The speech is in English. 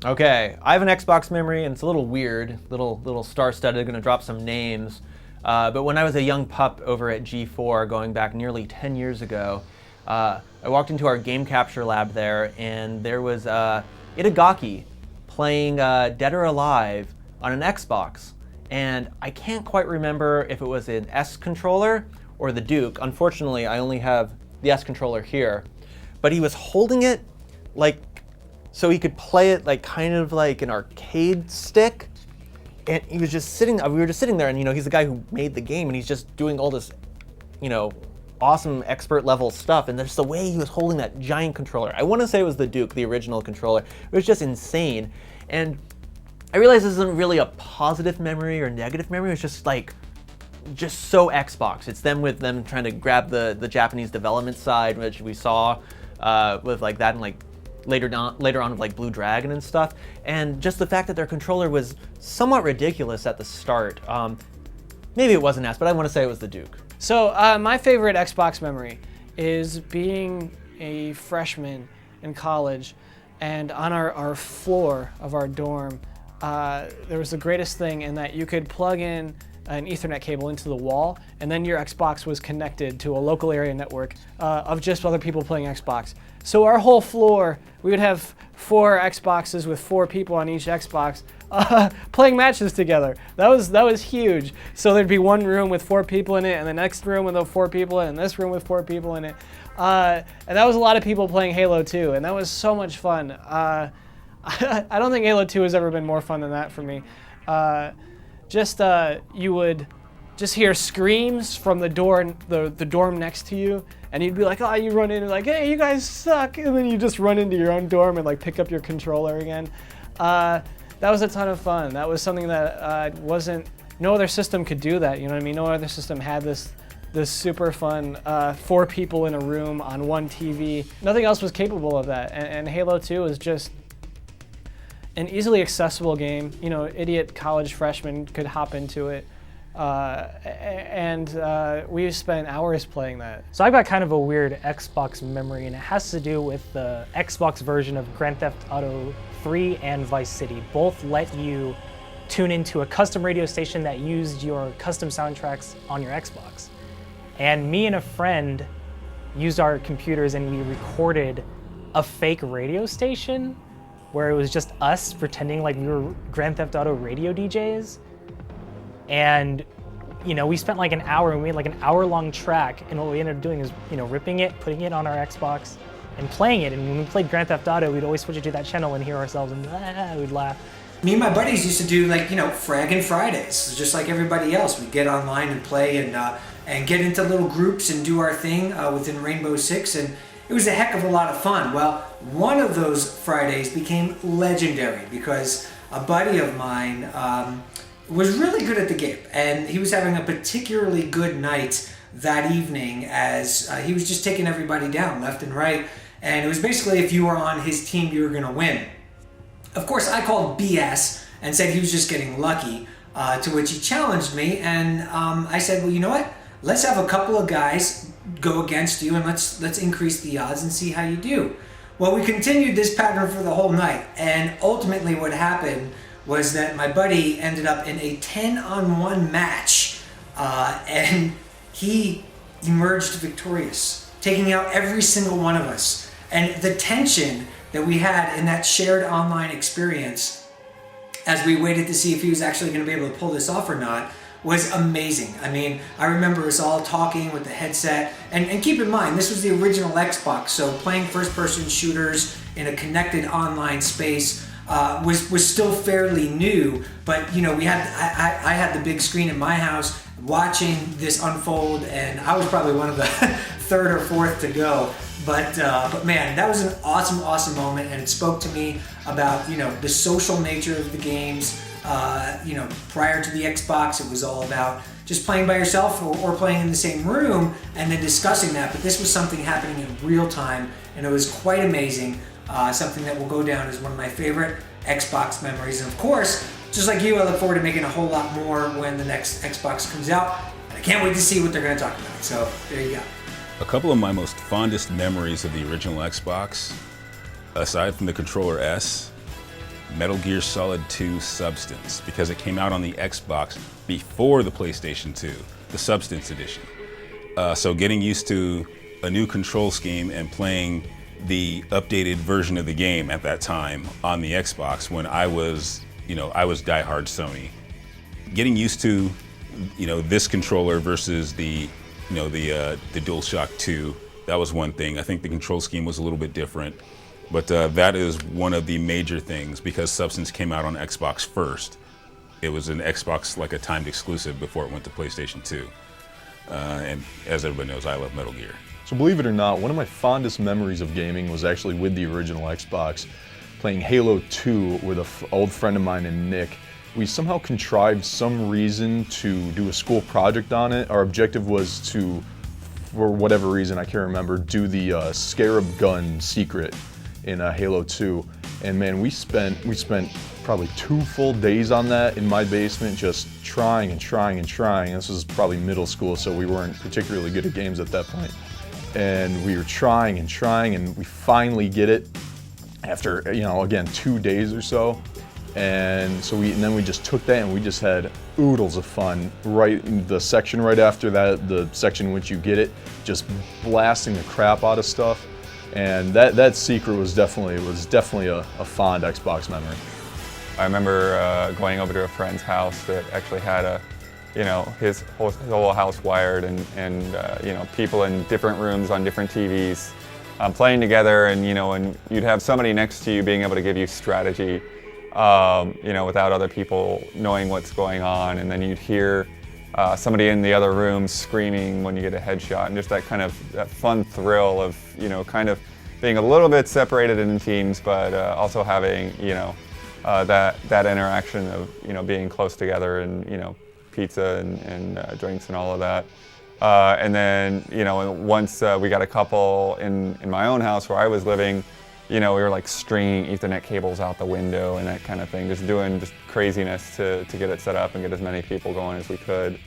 Okay, I have an Xbox memory, and it's a little weird, little star-studded, gonna drop some names. But when I was a young pup over at G4, going back nearly 10 years ago, I walked into our game capture lab there, and there was Itagaki playing Dead or Alive on an Xbox. And I can't quite remember if it was an S controller or the Duke. Unfortunately, I only have the S controller here. But he was holding it like so he could play it like kind of like an arcade stick, and he was just sitting. We were just sitting there, and he's the guy who made the game, and he's just doing all this, awesome expert level stuff. And just the way he was holding that giant controller. I want to say it was the Duke, the original controller. It was just insane, and I realize this isn't really a positive memory or negative memory. It's just so Xbox. It's them trying to grab the Japanese development side, which we saw with like that and like. Later on with like Blue Dragon and stuff, and just the fact that their controller was somewhat ridiculous at the start. Maybe it wasn't S, but I want to say it was the Duke. So my favorite Xbox memory is being a freshman in college, and on our floor of our dorm, there was the greatest thing in that you could plug in an Ethernet cable into the wall, and then your Xbox was connected to a local area network of just other people playing Xbox. So our whole floor, we would have 4 Xboxes with 4 people on each Xbox playing matches together. That was huge. So there'd be one room with 4 people in it, and the next room with 4 people in it, and this room with 4 people in it. And that was a lot of people playing Halo 2, and that was so much fun. I don't think Halo 2 has ever been more fun than that for me. You would just hear screams from the dorm next to you, and you'd be like, oh, you run in and like, hey, you guys suck, and then you just run into your own dorm and like pick up your controller again. That was a ton of fun. That was something that no other system could do that, you know what I mean? No other system had this super fun 4 people in a room on one TV. Nothing else was capable of that, and Halo 2 was just an easily accessible game. Idiot college freshmen could hop into it. We spent hours playing that. So I've got kind of a weird Xbox memory, and it has to do with the Xbox version of Grand Theft Auto 3 and Vice City. Both let you tune into a custom radio station that used your custom soundtracks on your Xbox. And me and a friend used our computers, and we recorded a fake radio station where it was just us pretending like we were Grand Theft Auto radio DJs. And, we spent like an hour, and we made like an hour-long track, and what we ended up doing is, ripping it, putting it on our Xbox, and playing it. And when we played Grand Theft Auto, we'd always switch it to that channel and hear ourselves, and we'd laugh. Me and my buddies used to do Fragging Fridays, just like everybody else. We'd get online and play and get into little groups and do our thing within Rainbow Six, and it was a heck of a lot of fun. Well, one of those Fridays became legendary because a buddy of mine was really good at the game, and he was having a particularly good night that evening as he was just taking everybody down left and right, and it was basically if you were on his team, you were going to win. Of course, I called BS and said he was just getting lucky, to which he challenged me, and I said, well, you know what? Let's have a couple of guys go against you, and let's increase the odds and see how you do. Well, we continued this pattern for the whole night, and ultimately what happened was that my buddy ended up in a 10-on-1 match, and he emerged victorious, taking out every single one of us. And the tension that we had in that shared online experience as we waited to see if he was actually going to be able to pull this off or not was amazing. I mean, I remember us all talking with the headset, and keep in mind, this was the original Xbox, so playing first-person shooters in a connected online space was still fairly new, but I had the big screen in my house watching this unfold, and I was probably one of the third or fourth to go. But man, that was an awesome moment, and it spoke to me about the social nature of the games. Prior to the Xbox, it was all about just playing by yourself or playing in the same room and then discussing that. But this was something happening in real time, and it was quite amazing. Something that will go down as one of my favorite Xbox memories. And of course, just like you, I look forward to making a whole lot more when the next Xbox comes out. And I can't wait to see what they're going to talk about. So there you go. A couple of my most fondest memories of the original Xbox, aside from the Controller S, Metal Gear Solid 2 Substance, because it came out on the Xbox before the PlayStation 2, the Substance Edition. So getting used to a new control scheme and playing the updated version of the game at that time on the Xbox when I was diehard Sony. Getting used to, this controller versus the DualShock 2, that was one thing. I think the control scheme was a little bit different. But that is one of the major things, because Substance came out on Xbox first. It was an Xbox, like a timed exclusive before it went to PlayStation 2. And as everybody knows, I love Metal Gear. So believe it or not, one of my fondest memories of gaming was actually with the original Xbox, playing Halo 2 with an old friend of mine named Nick. We somehow contrived some reason to do a school project on it. Our objective was to, for whatever reason, I can't remember, do the Scarab gun secret in Halo 2, and man, we spent probably 2 full days on that in my basement, just trying and trying and trying. This was probably middle school, so we weren't particularly good at games at that point. And we were trying and trying, and we finally get it after, again, 2 days or so. And so then we just took that and we just had oodles of fun. Right, the section right after that, the section in which you get it, just blasting the crap out of stuff. And that secret was definitely a fond Xbox memory. I remember going over to a friend's house that actually had his whole house wired and people in different rooms on different TVs playing together, and and you'd have somebody next to you being able to give you strategy, without other people knowing what's going on, and then you'd hear somebody in the other room screaming when you get a headshot, and just that kind of that fun thrill of kind of being a little bit separated in teams, but also having that interaction of being close together, and pizza and drinks and all of that. And then once we got a couple in my own house where I was living, we were like stringing Ethernet cables out the window and that kind of thing, just doing craziness to get it set up and get as many people going as we could.